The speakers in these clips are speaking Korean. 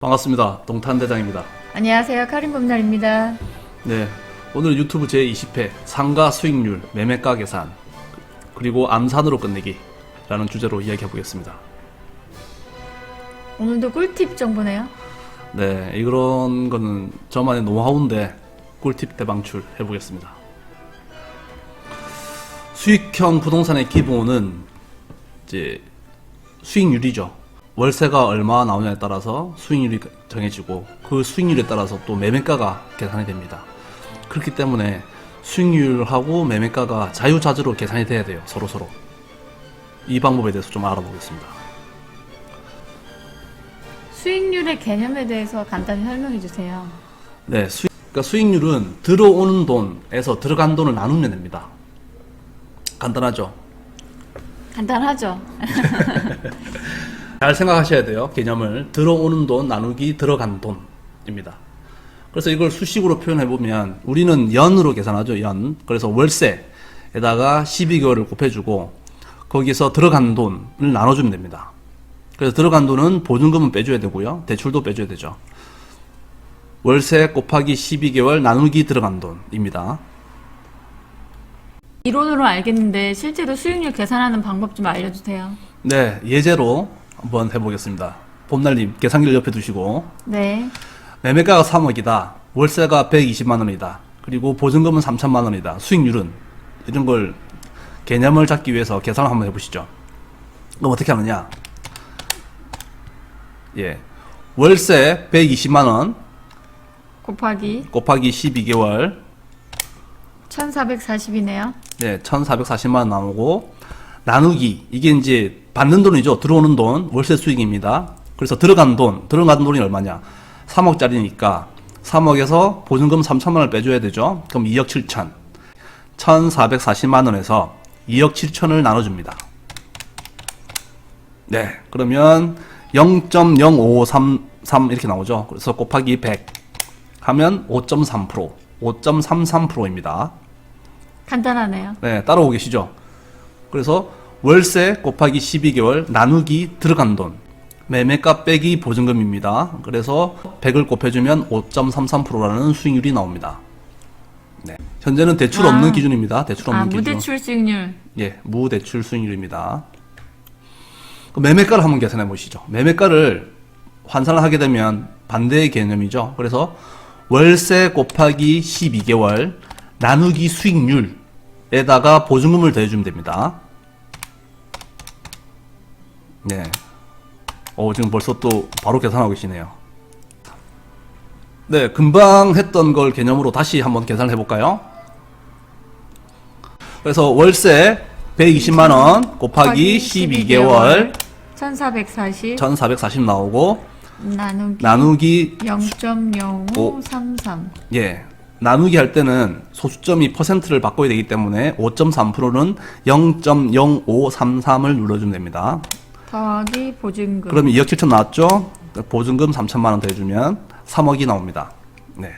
반갑습니다. 동탄대장입니다. 안녕하세요. 카림봄날입니다. 네, 오늘 유튜브 제20회 상가 수익률 매매가 계산 그리고 암산으로 끝내기 라는 주제로 이야기해 보겠습니다. 오늘도 꿀팁 정보네요. 네, 이런 거는 저만의 노하우인데 꿀팁 대방출 해보겠습니다. 수익형 부동산의 기본은 이제 수익률이죠. 월세가 얼마 나오냐에 따라서 수익률이 정해지고 그 수익률에 따라서 또 매매가가 계산이 됩니다. 그렇기 때문에 수익률하고 매매가가 자유자재로 계산이 돼야 돼요. 서로서로. 이 방법에 대해서 좀 알아보겠습니다. 수익률의 개념에 대해서 간단히 설명해 주세요. 네, 그러니까 수익률은 들어오는 돈에서 들어간 돈을 나누면 됩니다. 간단하죠? 간단하죠? 잘 생각하셔야 돼요. 개념을. 들어오는 돈 나누기 들어간 돈입니다. 그래서 이걸 수식으로 표현해보면 우리는 연으로 계산하죠. 연. 그래서 월세에다가 12개월을 곱해주고 거기서 들어간 돈을 나눠주면 됩니다. 그래서 들어간 돈은 보증금은 빼줘야 되고요. 대출도 빼줘야 되죠. 월세 곱하기 12개월 나누기 들어간 돈입니다. 이론으로 알겠는데 실제로 수익률 계산하는 방법 좀 알려주세요. 네, 예제로 한번 해보겠습니다. 봄날님 계산기를 옆에 두시고 네. 매매가가 3억이다. 월세가 120만원이다. 그리고 보증금은 3천만원이다. 수익률은 이런 걸 개념을 잡기 위해서 계산을 한번 해보시죠. 그럼 어떻게 하느냐? 예, 월세 120만원 곱하기 곱하기 12개월 1440이네요. 네, 1440만원 나오고 나누기 이게 이제 받는 돈이죠. 들어오는 돈 월세 수익입니다. 그래서 들어간 돈이 얼마냐? 3억짜리니까 3억에서 보증금 3천만원을 빼줘야 되죠. 그럼 2억 7천 1440만원에서 2억 7천을 나눠줍니다. 네, 그러면 0.0533 이렇게 나오죠. 그래서 곱하기 100 하면 5.3% 5.33%입니다. 간단하네요. 네, 따라오고 계시죠? 그래서 월세 곱하기 12개월 나누기 들어간 돈 매매가 빼기 보증금입니다. 그래서 100을 곱해주면 5.33%라는 수익률이 나옵니다. 네. 현재는 대출 없는 기준입니다. 대출 없는 기준. 무대출 수익률. 예, 무대출 수익률입니다. 매매가를 한번 계산해 보시죠. 매매가를 환산을 하게 되면 반대의 개념이죠. 그래서 월세 곱하기 12개월 나누기 수익률에다가 보증금을 더해주면 됩니다. 네. 지금 벌써 또 바로 계산하고 계시네요. 네, 금방 했던 걸 개념으로 다시 한번 계산을 해볼까요? 그래서 월세 120만원 곱하기 12개월 1440 나오고 나누기 나누기 0.0533. 예, 나누기 할 때는 소수점이 퍼센트를 바꿔야 되기 때문에 5.3%는 0.0533을 눌러주면 됩니다. 더하기 보증금. 그러면 2억 7천 나왔죠? 보증금 3천만원 더해주면 3억이 나옵니다. 네.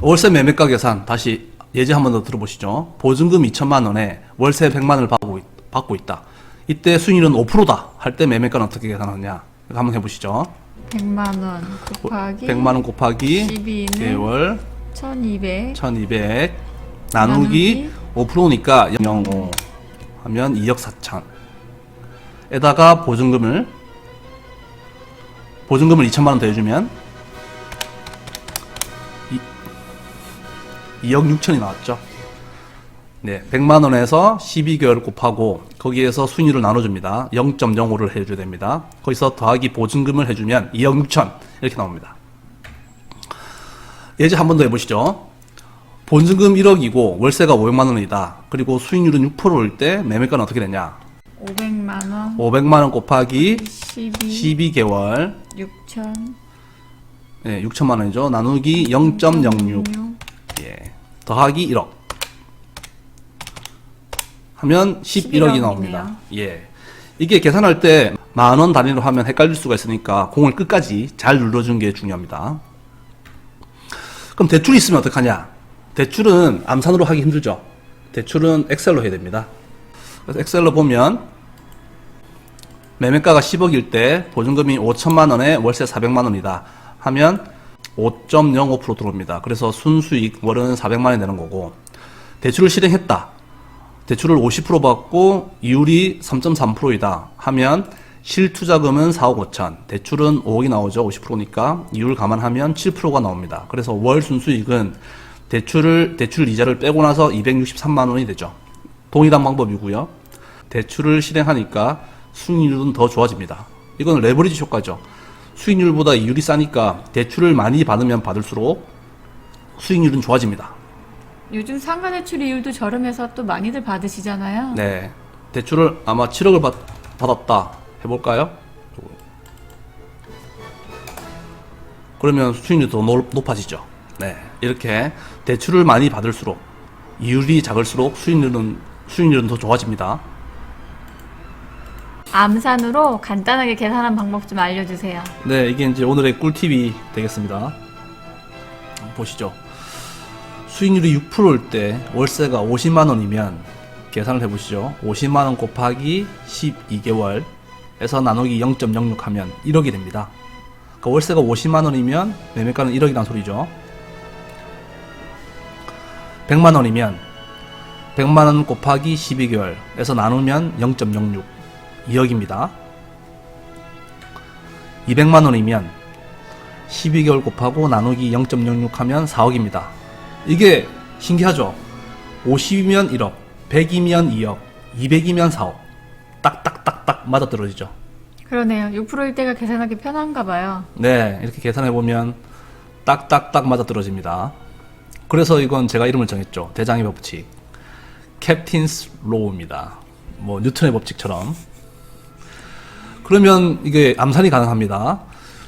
월세 매매가 계산 다시 예제 한번 더 들어보시죠. 보증금 2천만원에 월세 100만원을 받고 있다. 이때 수익률은 5%다 할 때 매매가는 어떻게 계산하느냐? 한번 해보시죠. 100만원 곱하기 100만원 곱하기 12는 12개월 1200 1200 나누기 5%니까 0.05 하면 2억 4천 에다가 보증금을 2천만원 더해주면 2억 6천이 나왔죠. 네, 100만원에서 12개월을 곱하고 거기에서 수익률을 나눠줍니다. 0.05를 해줘야 됩니다. 거기서 더하기 보증금을 해주면 2억 6천 이렇게 나옵니다. 예제 한 번 더 해보시죠. 보증금 1억이고 월세가 500만원이다. 그리고 수익률은 6%일 때 매매가는 어떻게 되냐? 500만원 500만원 곱하기 12 12개월 6천 네, 6천만원이죠. 나누기 0.06 예, 더하기 1억 하면 11억이 나옵니다. 예, 이게 계산할 때 만원 단위로 하면 헷갈릴 수가 있으니까 공을 끝까지 잘 눌러주는 게 중요합니다. 그럼 대출이 있으면 어떡하냐? 대출은 암산으로 하기 힘들죠. 대출은 엑셀로 해야 됩니다. 그래서 엑셀로 보면 매매가가 10억일 때 보증금이 5천만 원에 월세 400만 원이다 하면 5.05% 들어옵니다. 그래서 순수익 월은 400만 원이 되는 거고, 대출을 실행했다. 대출을 50% 받고 이율이 3.3%이다 하면 실투자금은 4억 5천, 대출은 5억이 나오죠. 50%니까 이율 감안하면 7%가 나옵니다. 그래서 월 순수익은 대출 이자를 빼고 나서 263만 원이 되죠. 동일한 방법이고요. 대출을 실행하니까 수익률은 더 좋아집니다. 이건 레버리지 효과죠. 수익률보다 이율이 싸니까 대출을 많이 받으면 받을수록 수익률은 좋아집니다. 요즘 상가대출 이율도 저렴해서 또 많이들 받으시잖아요. 네, 대출을 아마 7억을 받았다 해볼까요? 그러면 수익률이 더 높아지죠. 네, 이렇게 대출을 많이 받을수록 이율이 작을수록 수익률은 더 좋아집니다. 암산으로 간단하게 계산하는 방법 좀 알려주세요. 네, 이게 이제 오늘의 꿀팁이 되겠습니다. 보시죠. 수익률이 6%일 때 월세가 50만 원이면 계산을 해보시죠. 50만 원 곱하기 12개월에서 나누기 0.06 하면 1억이 됩니다. 그러니까 월세가 50만 원이면 매매가는 1억이란 소리죠. 100만 원이면 100만 원 곱하기 12개월에서 나누면 0.06 2억입니다. 200만 원이면 12개월 곱하고 나누기 0.06 하면 4억입니다. 이게 신기하죠? 50이면 1억, 100이면 2억, 200이면 4억. 딱딱딱딱 맞아떨어지죠. 그러네요. 6%일 때가 계산하기 편한가 봐요. 네, 이렇게 계산해보면 딱딱딱 맞아떨어집니다. 그래서 이건 제가 이름을 정했죠. 대장의 법칙. 캡틴스 로우입니다. 뭐 뉴턴의 법칙처럼. 그러면 이게 암산이 가능합니다.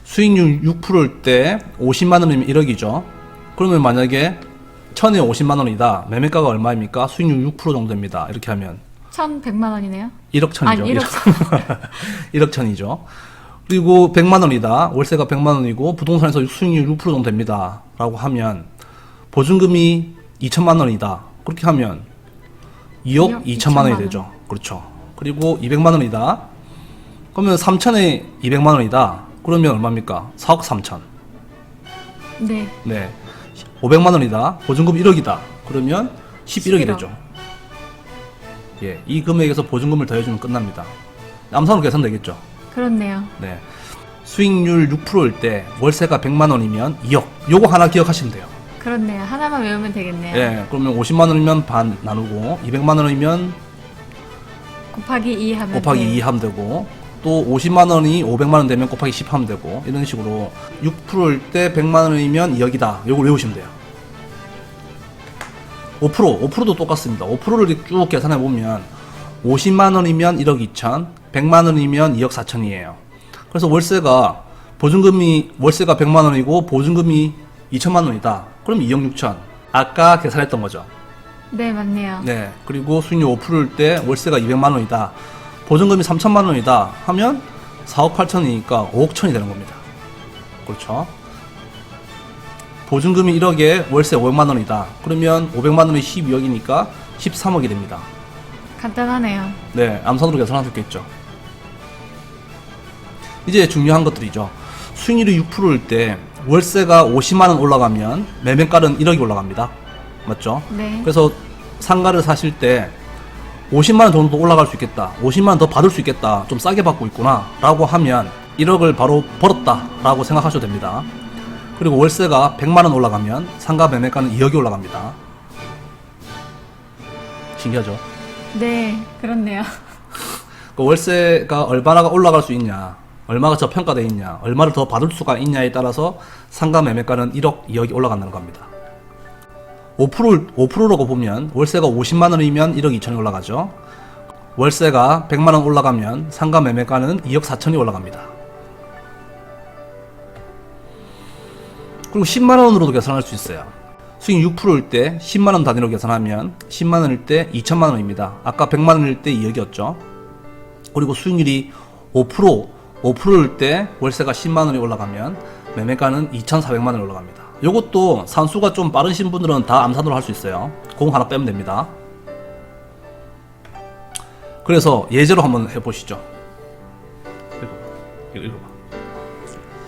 수익률 6%일 때 50만 원이면 1억이죠. 그러면 만약에 1000에 50만 원이다. 매매가가 얼마입니까? 수익률 6% 정도 됩니다. 이렇게 하면 1,100만 원이네요. 1억 천이죠. 아니, 1억 1억 천이죠. 그리고 100만 원이다. 월세가 100만 원이고 부동산에서 수익률 6% 정도 됩니다. 라고 하면 보증금이 2천만 원이다. 그렇게 하면 2억 2천만 원이 되죠. 그렇죠. 그리고 200만 원이다. 그러면 3천에 200만 원이다. 그러면 얼마입니까? 4억 3천. 네. 네. 500만 원이다. 보증금 1억이다. 그러면 11억이 11억. 되죠. 예. 이 금액에서 보증금을 더해주면 끝납니다. 암산으로 계산되겠죠. 그렇네요. 네. 수익률 6%일 때 월세가 100만 원이면 2억. 요거 하나 기억하시면 돼요. 그렇네요. 하나만 외우면 되겠네요. 예. 그러면 50만 원이면 반 나누고 200만 원이면 곱하기 2 하면 곱하기 돼. 2 하면 되고, 또 50만 원이 500만 원 되면 곱하기 10 하면 되고, 이런 식으로 6%일 때 100만 원이면 2억이다. 요걸 외우시면 돼요. 5%도 똑같습니다. 5%를 쭉 계산해 보면 50만 원이면 1억 2천, 100만 원이면 2억 4천이에요. 그래서 월세가 100만 원이고 보증금이 2천만 원이다. 그럼 2억 6천. 아까 계산했던 거죠. 네, 맞네요. 네. 그리고 수익률 5%일 때 월세가 200만 원이다. 보증금이 3천만 원이다 하면 4억 8천이니까 5억 천이 되는 겁니다. 그렇죠. 보증금이 1억에 월세 500만 원이다. 그러면 500만 원이 12억이니까 13억이 됩니다. 간단하네요. 네, 암산으로 계산할 수 있겠죠. 이제 중요한 것들이죠. 수익률이 6%일 때 월세가 50만 원 올라가면 매매가는 1억이 올라갑니다. 맞죠? 네. 그래서 상가를 사실 때 50만 원 정도 올라갈 수 있겠다. 50만 원 더 받을 수 있겠다. 좀 싸게 받고 있구나. 라고 하면 1억을 바로 벌었다. 라고 생각하셔도 됩니다. 그리고 월세가 100만 원 올라가면 상가 매매가는 2억이 올라갑니다. 신기하죠? 네, 그렇네요. 그 월세가 얼마나 올라갈 수 있냐, 얼마가 저평가되어 있냐, 얼마를 더 받을 수가 있냐에 따라서 상가 매매가는 1억, 2억이 올라간다는 겁니다. 5%라고 보면 월세가 50만 원이면 1억 2천이 올라가죠. 월세가 100만 원 올라가면 상가 매매가는 2억 4천이 올라갑니다. 그리고 10만 원으로도 계산할 수 있어요. 수익 6%일 때 10만 원 단위로 계산하면 10만 원일 때 2천만 원입니다. 아까 100만 원일 때 2억이었죠. 그리고 수익률이 5%일 때 월세가 10만 원이 올라가면 매매가는 2,400만 원이 올라갑니다. 요것도 산수가 좀 빠르신 분들은 다 암산으로 할 수 있어요. 공 하나 빼면 됩니다. 그래서 예제로 한번 해보시죠. 이거 읽어봐.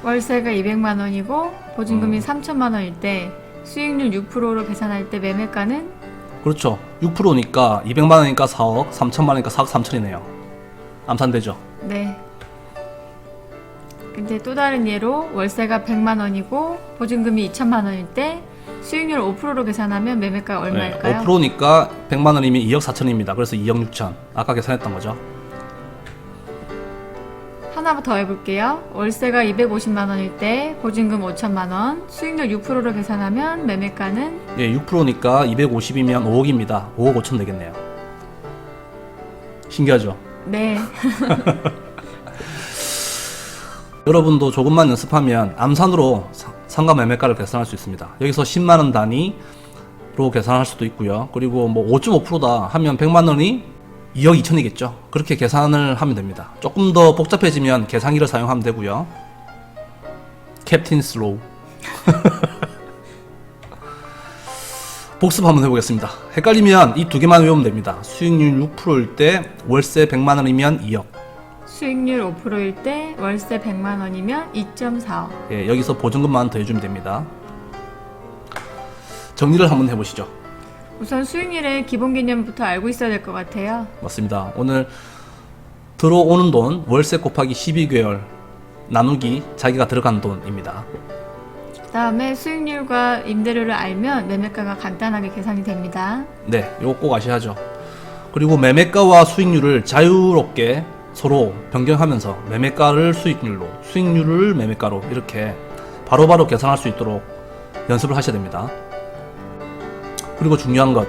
월세가 200만 원이고 보증금이 3천만 원일 때 수익률 6%로 계산할 때 매매가는 그렇죠. 6%니까 200만 원이니까 4억, 3천만 원이니까 4억 3천이네요. 암산되죠? 네. 근데 또 다른 예로 월세가 100만 원이고 보증금이 2천만 원일 때 수익률 5%로 계산하면 매매가 얼마일까요? 5%니까 100만 원이면 2억 4천입니다. 그래서 2억 6천. 아까 계산했던 거죠. 하나 더 해볼게요. 월세가 250만 원일 때 보증금 5천만 원, 수익률 6%로 계산하면 매매가는 6%니까 250이면 5억입니다. 5억 5천 되겠네요. 신기하죠? 네. 여러분도 조금만 연습하면 암산으로 상가 매매가를 계산할 수 있습니다. 여기서 10만 원 단위로 계산할 수도 있고요. 그리고 뭐 5.5%다 하면 100만 원이 2억 2천이겠죠. 그렇게 계산을 하면 됩니다. 조금 더 복잡해지면 계산기를 사용하면 되고요. 캡틴 슬로우. 복습 한번 해보겠습니다. 헷갈리면 이 두 개만 외우면 됩니다. 수익률 6%일 때 월세 100만 원이면 2억. 수익률 5%일 때 월세 100만 원이면 2.4억. 예, 여기서 보증금만 더해주면 됩니다. 정리를 한번 해보시죠. 우선 수익률의 기본 개념부터 알고 있어야 될 것 같아요. 맞습니다. 오늘 들어오는 돈 월세 곱하기 12개월 나누기 자기가 들어간 돈입니다. 다음에 수익률과 임대료를 알면 매매가가 간단하게 계산이 됩니다. 네, 이거 꼭 아셔야죠. 그리고 매매가와 수익률을 자유롭게 서로 변경하면서 매매가를 수익률로, 수익률을 매매가로 이렇게 바로바로 계산할 수 있도록 연습을 하셔야 됩니다. 그리고 중요한 것,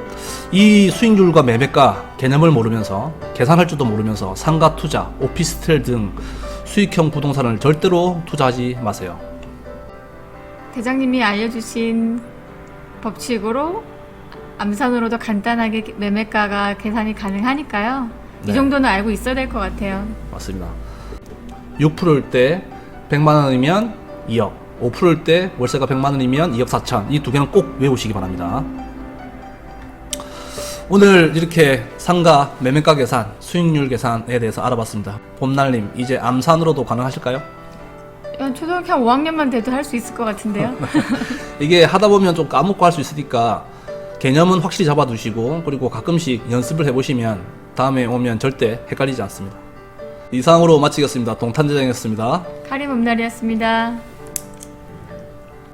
이 수익률과 매매가 개념을 모르면서 계산할 줄도 모르면서 상가 투자, 오피스텔 등 수익형 부동산을 절대로 투자하지 마세요. 대장님이 알려주신 법칙으로 암산으로도 간단하게 매매가가 계산이 가능하니까요. 네. 이 정도는 알고 있어야 될 것 같아요. 맞습니다. 6%일 때 100만 원이면 2억, 5%일 때 월세가 100만 원이면 2억 4천. 이 두 개는 꼭 외우시기 바랍니다. 오늘 이렇게 상가 매매가 계산, 수익률 계산에 대해서 알아봤습니다. 봄날님, 이제 암산으로도 가능하실까요? 초등학교 한 5학년만 돼도 할 수 있을 것 같은데요. 이게 하다 보면 좀 까먹고 할 수 있으니까 개념은 확실히 잡아두시고 그리고 가끔씩 연습을 해보시면 다음에 오면 절대 헷갈리지 않습니다. 이상으로 마치겠습니다. 동탄대장이었습니다. 카림 봄날이었습니다.